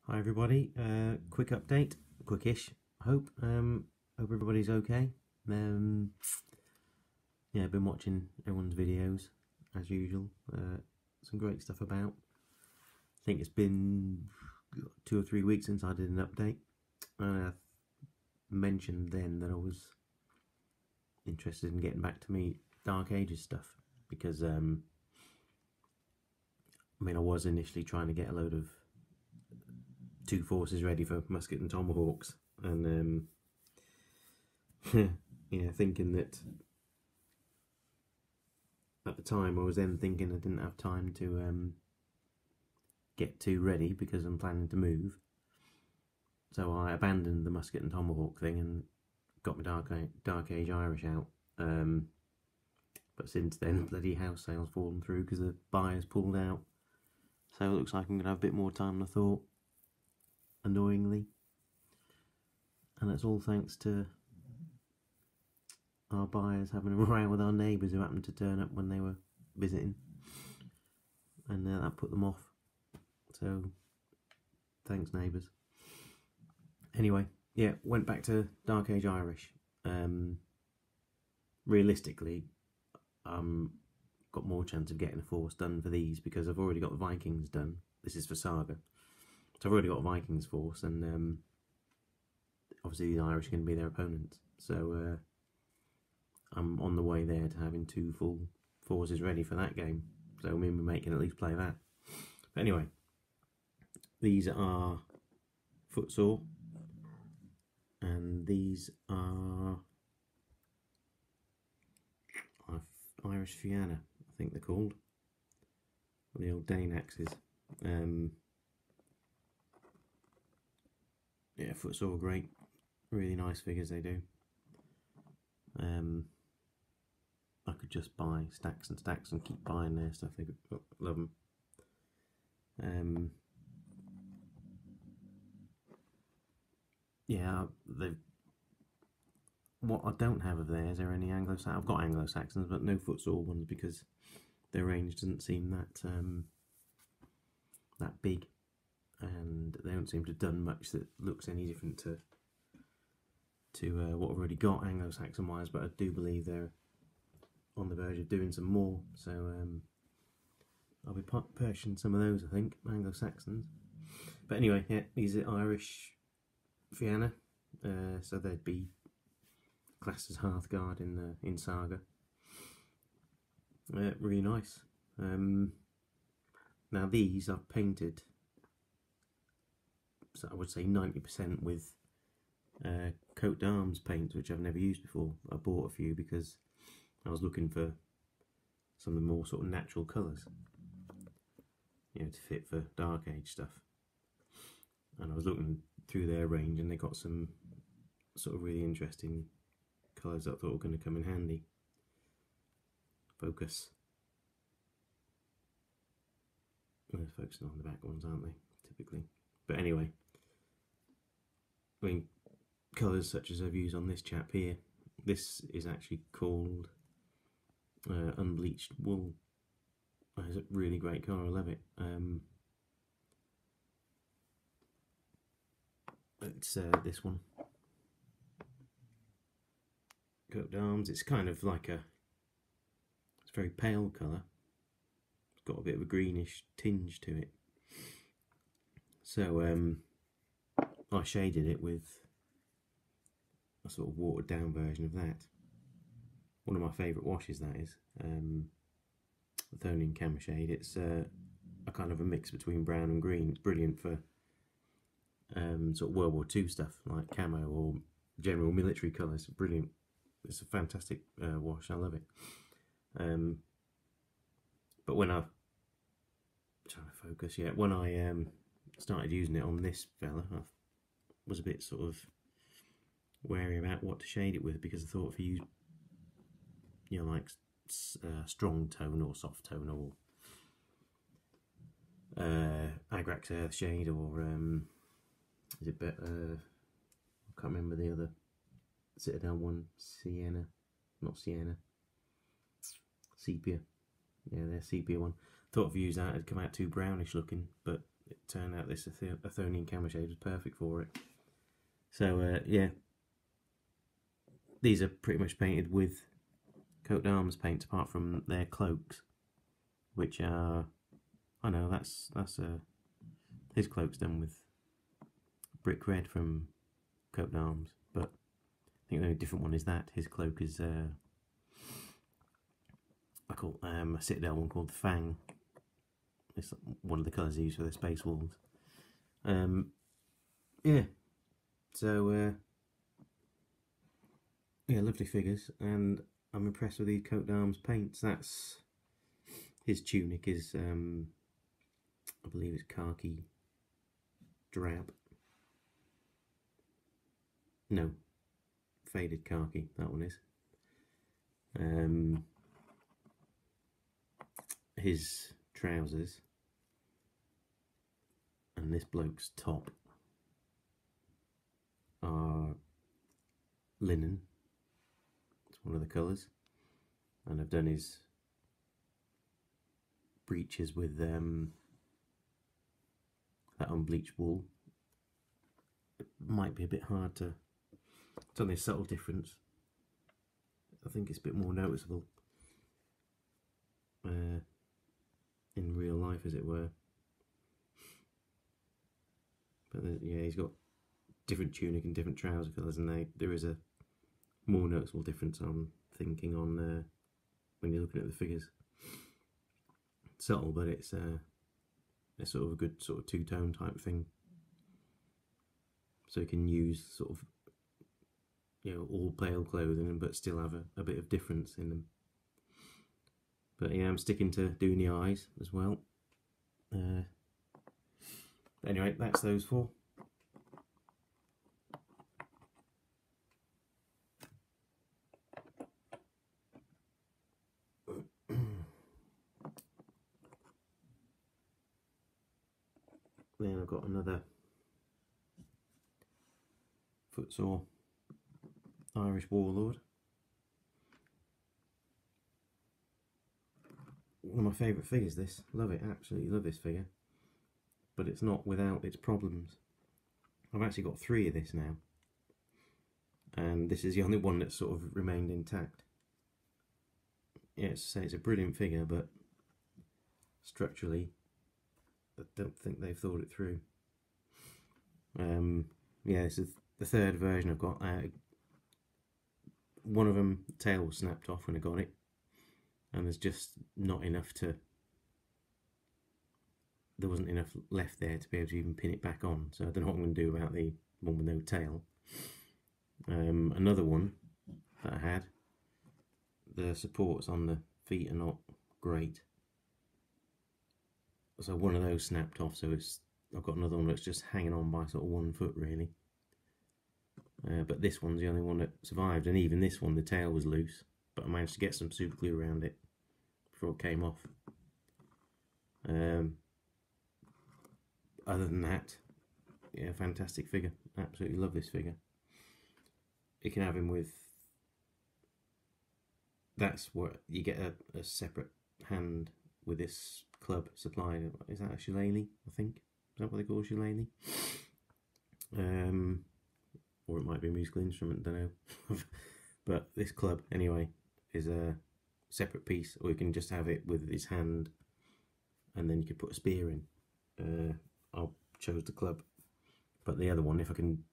Hi everybody, quick update, quickish, hope everybody's okay. Yeah, I've been watching everyone's videos as usual, some great stuff about. I think it's been 2 or 3 weeks since I did an update, and I mentioned then that I was interested in getting back to me Dark Ages stuff, because I was initially trying to get a load of 2 forces ready for musket and tomahawks, and yeah, thinking that at the time I was then thinking I didn't have time to get 2 ready because I'm planning to move, so I abandoned the musket and tomahawk thing and got my Dark Age Irish out. But since then, bloody house sales fallen through because the buyers pulled out, so it looks like I'm going to have a bit more time than I thought, annoyingly, and it's all thanks to our buyers having a row with our neighbours who happened to turn up when they were visiting, and that put them off. So thanks, neighbours. Anyway, yeah, went back to Dark Age Irish. Realistically, got more chance of getting a force done for these because I've already got the Vikings done. This is for Saga, so I've already got a Vikings force, and obviously the Irish are going to be their opponents. So I'm on the way there to having 2 full forces ready for that game. So me and my mate can at least play that. But anyway, these are Footsore, and these are Irish Fianna, I think they're called. The old Dane axes. Yeah, Footsore great. Really nice figures they do. I could just buy stacks and stacks and keep buying their stuff. They love them. Yeah, what I don't have of theirs are any Anglo-Saxons. I've got Anglo-Saxons, but no Footsore ones because their range doesn't seem that big, and they don't seem to have done much that looks any different to what I've already got Anglo-Saxon wise. But I do believe they're on the verge of doing some more, so I'll be purchasing some of those, I think, Anglo-Saxons. But anyway, yeah, these are Irish Fianna, so they'd be classed as Hearthguard in Saga. Really nice. Now these I've painted, so I would say 90% with coat d'arms paints, which I've never used before. I bought a few because I was looking for some of the more sort of natural colours, to fit for Dark Age stuff. And I was looking through their range, and they got some sort of really interesting colours that I thought were going to come in handy. Focus. Well, they're focusing on the back ones, aren't they, typically? But anyway, colours such as I've used on this chap here. This is actually called unbleached wool. It's a really great colour, I love it. It's this one, coat d'arms. It's kind of like it's a very pale colour. It's got a bit of a greenish tinge to it. So I shaded it with a sort of watered down version of that. One of my favourite washes, that is. The Thonian Camo shade. It's a kind of a mix between brown and green. It's brilliant for sort of World War II stuff like camo or general military colours. Brilliant. It's a fantastic wash. I love it. But when I'm trying to focus, yeah, when I started using it on this fella, I was a bit sort of wary about what to shade it with, because I thought if you use, like strong tone or soft tone or Agrax Earth shade, or is it better? I can't remember the other Citadel one. Sienna, not Sienna. Sepia. Yeah, their sepia one. Thought if you used that, it'd come out too brownish looking, but turned out this Athonian camera shade was perfect for it. So yeah, these are pretty much painted with coat d'arms paints, apart from their cloaks, which are, I know that's his cloak's done with brick red from coat d'arms, but I think the only different one is that his cloak is I call a Citadel one called the Fang. It's one of the colours used for the Space Wolves. Yeah, so yeah, lovely figures, and I'm impressed with these coat d'arms paints. That's his tunic is I believe it's khaki drab. No, faded khaki, that one is. His trousers and this bloke's top are linen. It's one of the colours, and I've done his breeches with that unbleached wool. It might be a bit hard to, it's only a subtle difference. I think it's a bit more noticeable in real life, as it were. But yeah, he's got different tunic and different trouser colours, and there is a more noticeable difference, I'm thinking, on when you're looking at the figures. It's subtle, but it's sort of a good sort of two-tone type thing. So you can use sort of, you know, all pale clothing but still have a bit of difference in them. But yeah, I'm sticking to doing the eyes as well. But anyway, that's those four. Then I've got another Footsore Irish Warlord. One of my favourite figures, this. Love it, absolutely love this figure. But it's not without its problems. I've actually got 3 of this now, and this is the only one that's sort of remained intact. Yeah, it's a brilliant figure, but structurally I don't think they've thought it through. Yeah, this is the 3rd version I've got. One of them, the tail was snapped off when I got it, and there's just not enough to, there wasn't enough left there to be able to even pin it back on, so I don't know what I'm going to do about the one with no tail. Another one that I had, the supports on the feet are not great, so one of those snapped off, so I've got another one that's just hanging on by sort of 1 foot really. But this one's the only one that survived, and even this one, the tail was loose, but I managed to get some super glue around it before it came off. Other than that, yeah, fantastic figure. Absolutely love this figure. You can have him with, that's what you get, a separate hand with this club supplied. Is that a shillelagh, I think? Is that what they call a shillelagh? Or it might be a musical instrument, don't know. But this club, anyway, is a separate piece, or you can just have it with his hand, and then you could put a spear in. I chose the club, but the other one, if I can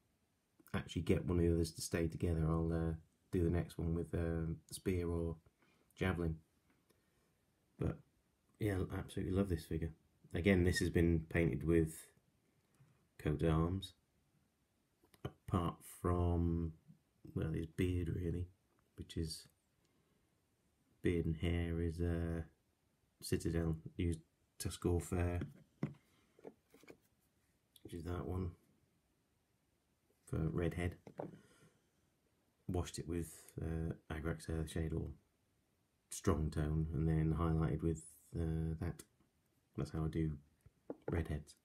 actually get one of the others to stay together, I'll do the next one with spear or javelin. But yeah, I absolutely love this figure. Again, this has been painted with coat d'arms, apart from, well, his beard really, which is, beard and hair is Citadel, used Tuscaur Fair, which is that one, for redhead. Washed it with Agrax Earthshade or strong tone, and then highlighted with that. That's how I do redheads.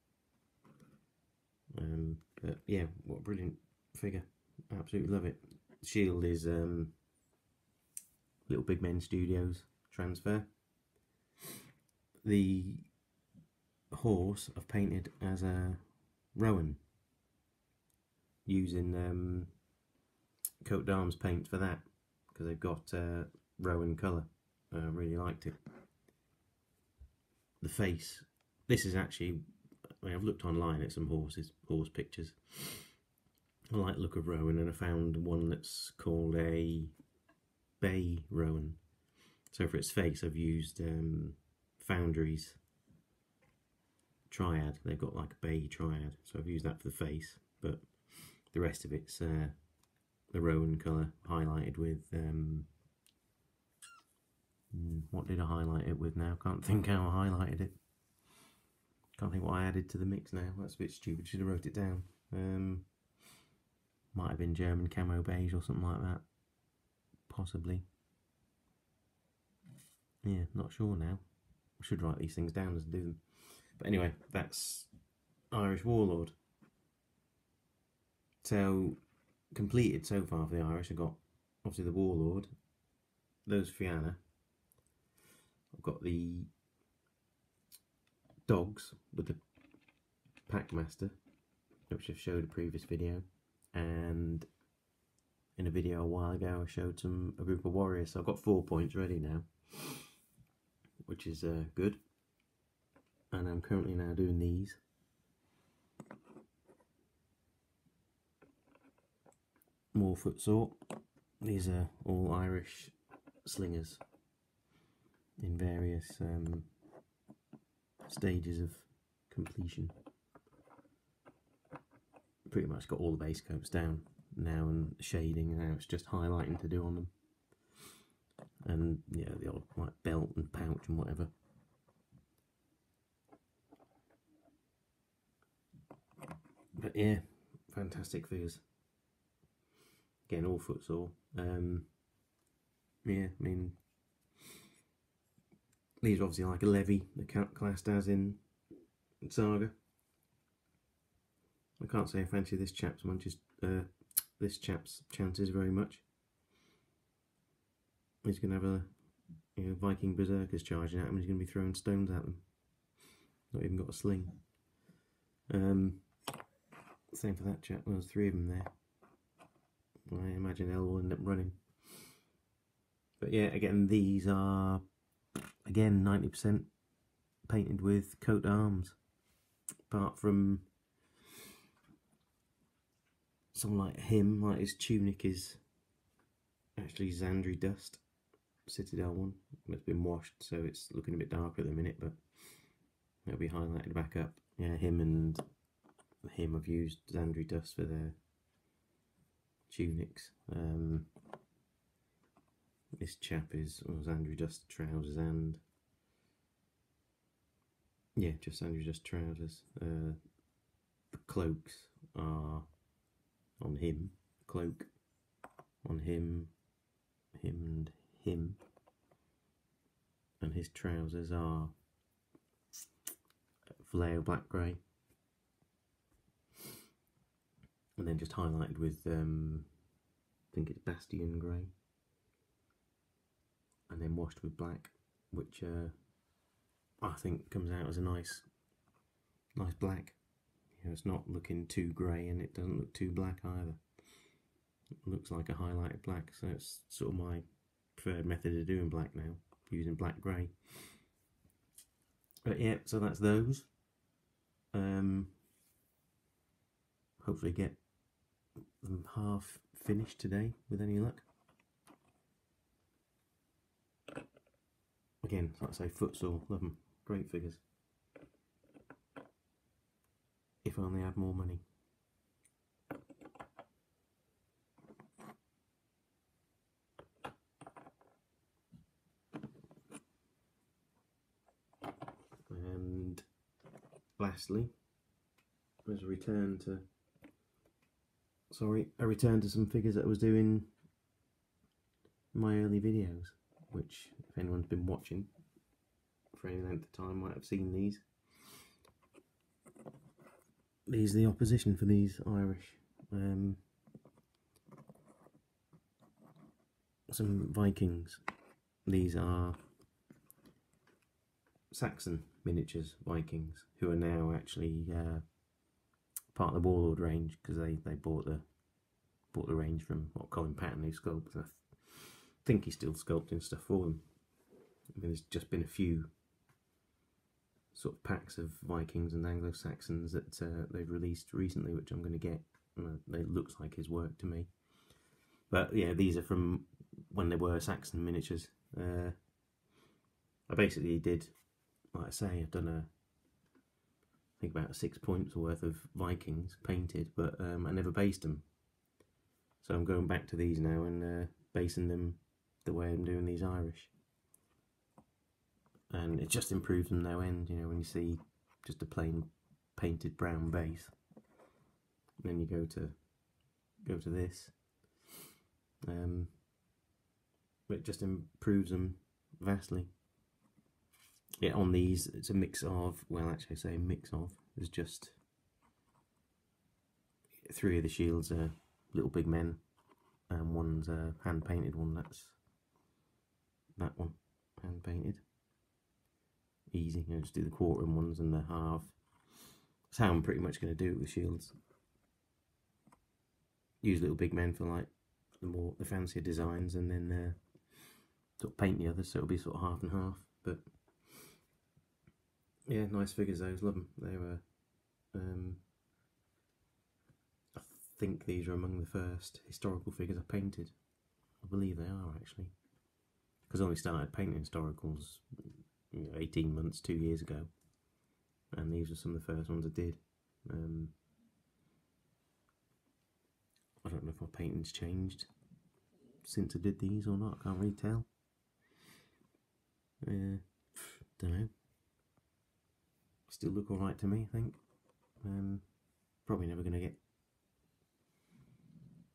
But yeah, what a brilliant figure. Absolutely love it. The shield is Little Big Men Studios transfer. The horse I've painted as a rowan, using coat d'arms paint for that, because they've got rowan colour. I really liked it. The face, this is actually, I mean, I've looked online at some horse pictures. I like the look of rowan, and I found one that's called a bay rowan. So for its face I've used Foundry's triad. They've got like a bay triad, so I've used that for the face, but the rest of it's the rowan colour highlighted with what did I highlight it with now? Can't think how I highlighted it. Can't think what I added to the mix now. That's a bit stupid, should have wrote it down. Might have been German camo beige or something like that, possibly. Yeah, not sure now. I should write these things down as I do them. But anyway, that's Irish Warlord. So, completed so far for the Irish, I've got obviously the Warlord, those Fianna. I've got the dogs with the Packmaster, which I've showed a previous video, and in a video a while ago I showed a group of warriors. So I've got 4 points ready now, which is good. And I'm currently now doing these. More footsore. These are all Irish slingers in various stages of completion. Pretty much got all the base coats down now, and shading, and now it's just highlighting to do on them. And yeah, the odd like belt and pouch and whatever. But yeah, fantastic figures. Again, all footsore. Yeah, I mean, these are obviously like a levy, they're classed as in Saga. I can't say I fancy this chap's chances very much. He's going to have a Viking berserkers charging at him, and he's going to be throwing stones at them. Not even got a sling. Same for that chap. Well, there's 3 of them there. I imagine they'll all end up running. But yeah, again, these are 90% painted with coat d'arms, apart from something like him, like his tunic is actually Zandri dust, Citadel one. It's been washed, so it's looking a bit darker at the minute, but it'll be highlighted back up. Yeah, him I've used Zandri dust for their tunics. This chap is Zandri dust trousers, and yeah, just Zandri dust trousers. The cloaks are on him, cloak on him, and him, and his trousers are Vallejo black grey, and then just highlighted with I think it's Bastion grey, and then washed with black, which I think comes out as a nice black. You know, it's not looking too grey, and it doesn't look too black either. It looks like a highlighted black, so it's sort of my preferred method of doing black now, using black grey. But yeah, so that's those. Hopefully get them half finished today with any luck. Again, like I say, footsore, love them, great figures. If only I had more money. And lastly, there's a return to some figures that I was doing in my early videos, which, if anyone's been watching for any length of time, might have seen these. These are the opposition for these Irish. Some Vikings. These are Saxon miniatures Vikings, who are now actually part of the Warlord range, because they bought the range from Colin Patton, who sculpts. I think he's still sculpting stuff for them. I mean, there's just been a few sort of packs of Vikings and Anglo-Saxons that they've released recently, which I'm going to get. It looks like his work to me. But yeah, these are from when they were Saxon miniatures. I basically did, like I say, I've done I think about 6 points worth of Vikings painted, but I never based them. So I'm going back to these now and basing them the way I'm doing these Irish. And it just improves them no end, you know, when you see just a plain painted brown base. And then you go to this. It just improves them vastly. Yeah, on these it's a mix of, well, actually I say mix of, there's just 3 of the shields are little big men, and one's a hand painted one. That's that one, hand painted. Easy, you know, just do the quartering ones and the half. That's how I'm pretty much going to do it with shields. Use little big men for like the fancier designs, and then sort of paint the others, so it'll be sort of half and half. But yeah, nice figures those, love them. They were, I think these are among the first historical figures I painted. I believe they are, actually, because I only started painting historicals 18 months, 2 years ago, and these were some of the first ones I did. I don't know if my painting's changed since I did these or not, I can't really tell. Don't know. Still look alright to me, I think. Probably never going to get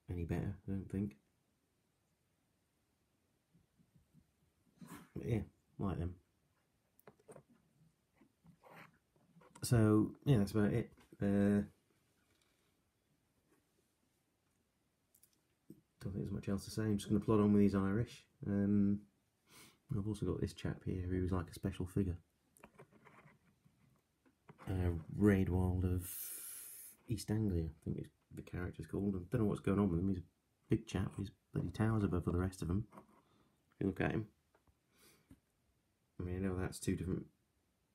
any better, I don't think. But yeah, like them. So yeah, that's about it. Don't think there's much else to say. I'm just going to plod on with these Irish. I've also got this chap here who's like a special figure. Raidwald of East Anglia, I think the character's called. I don't know what's going on with him. He's a big chap. He's bloody towers above the rest of them. If you look at him. I mean, I know that's 2 different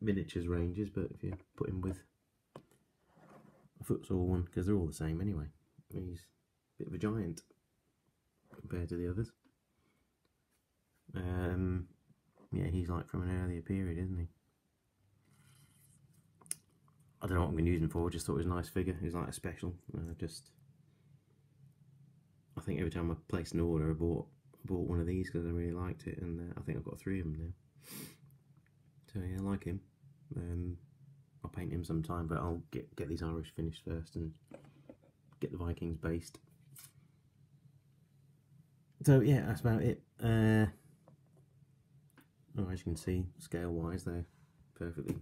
miniatures ranges, but if you put him with a Footsore one, because they're all the same anyway, he's a bit of a giant compared to the others. Yeah, he's like from an earlier period, isn't he? I don't know what I'm going to use him for, I just thought it was a nice figure. He's like a special. I think every time I placed an order I bought one of these because I really liked it, and I think I've got 3 of them now. So yeah, I like him. I'll paint him sometime, but I'll get these Irish finished first and get the Vikings based. So yeah, that's about it. As you can see, scale wise they're perfectly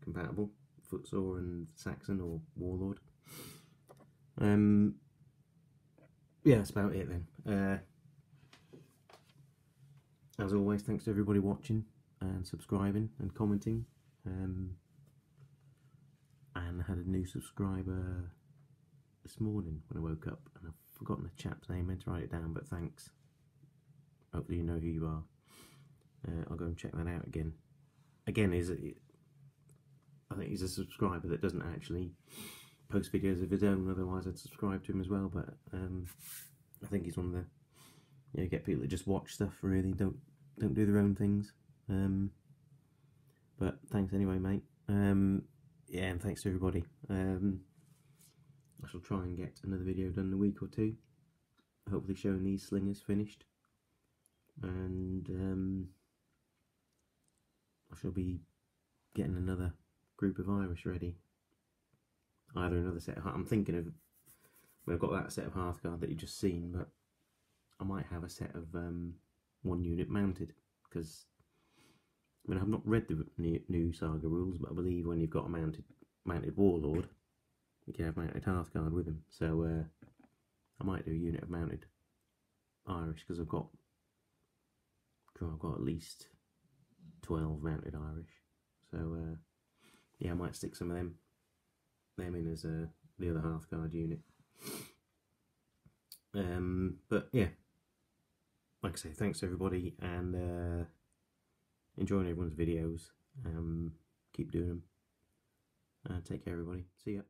compatible, Footsore and Saxon or Warlord. Yeah, that's about it then. As always, thanks to everybody watching and subscribing and commenting. And I had a new subscriber this morning when I woke up, and I've forgotten the chap's name. I meant to write it down, but thanks. Hopefully you know who you are. I'll go and check that out again. I think he's a subscriber that doesn't actually post videos of his own, otherwise I'd subscribe to him as well. But I think he's one of the, you get people that just watch stuff, really don't do their own things. But thanks anyway, mate. Yeah, and thanks to everybody. I shall try and get another video done in a week or 2, hopefully showing these slingers finished, and I shall be getting another group of Irish ready. Either another set of, I'm thinking of, I've got that set of Hearthguard that you've just seen, but I might have a set of 1 unit mounted, because I mean, I've not read the new Saga rules, but I believe when you've got a mounted Warlord, you can have mounted Hearthguard with him. So I might do a unit of mounted Irish, because I've got at least 12 mounted Irish. So yeah, I might stick some of them in as the other half guard unit. But yeah, like I say, thanks to everybody, and enjoying everyone's videos. Keep doing them. Take care, everybody. See ya.